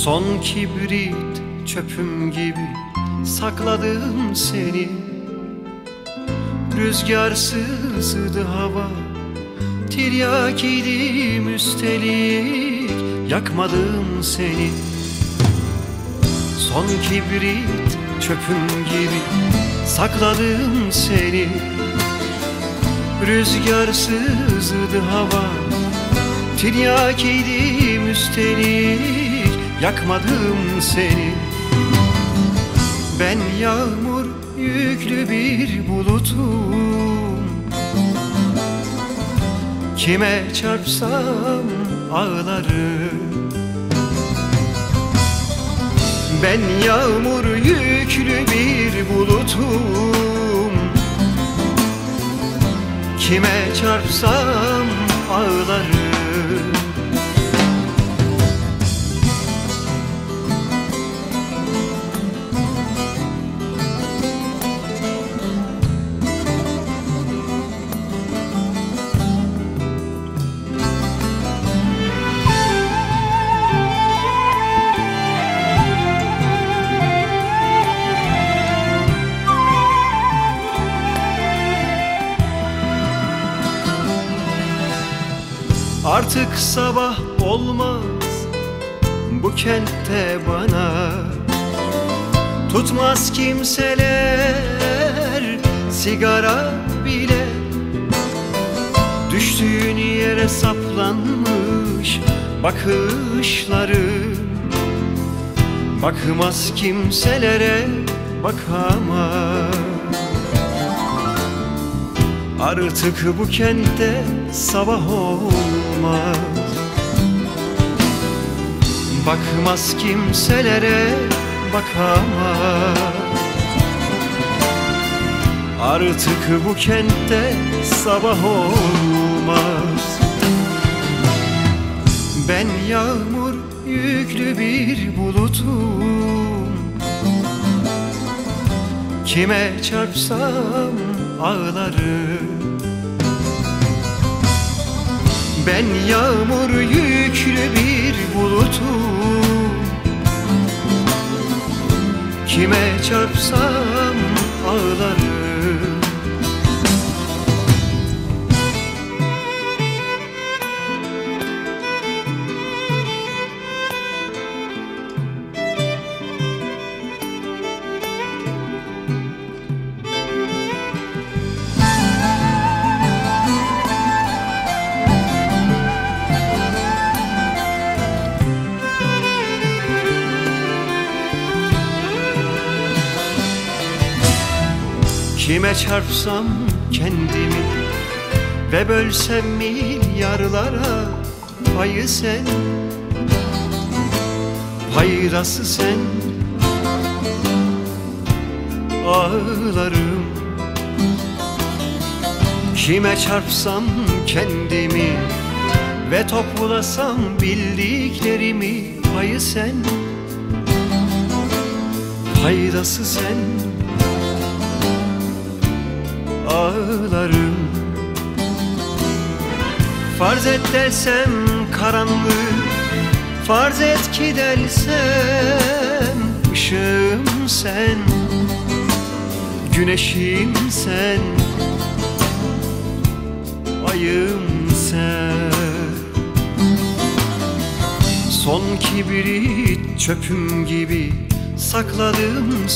Son kibrit çöpüm gibi sakladım seni. Rüzgarsızdı hava, tiryakiydim üstelik, yakmadım seni. Son kibrit çöpüm gibi sakladım seni. Rüzgarsızdı hava, tiryakiydim üstelik, yakmadım seni. Ben yağmur yüklü bir bulutum, kime çarpsam ağlarım. Ben yağmur yüklü bir bulutum, kime çarpsam ağlarım. Artık sabah olmaz bu kentte bana, tutmaz kimseler sigara bile. Düştüğün yere saplanmış bakışların, bakmaz kimselere bakamaz. Artık bu kentte sabah olmaz, bakmaz kimselere bakamaz. Artık bu kentte sabah olmaz. Ben yağmur yüklü bir bulutum, kime çarpsam ağlarım. Ben yağmur yüklü bir bulutum, kime çarpsam ağlarım. Kime çarpsam kendimi ve bölsem milyarlara, payı sen, paydası sen, ağlarım. Kime çarpsam kendimi ve toplasam bildiklerimi, payı sen, paydası sen, ağlarım. Farz et dersem karanlık, farz et ki dersem ışığım sen, güneşim sen, ayım sen. Son kibrit çöpüm gibi sakladım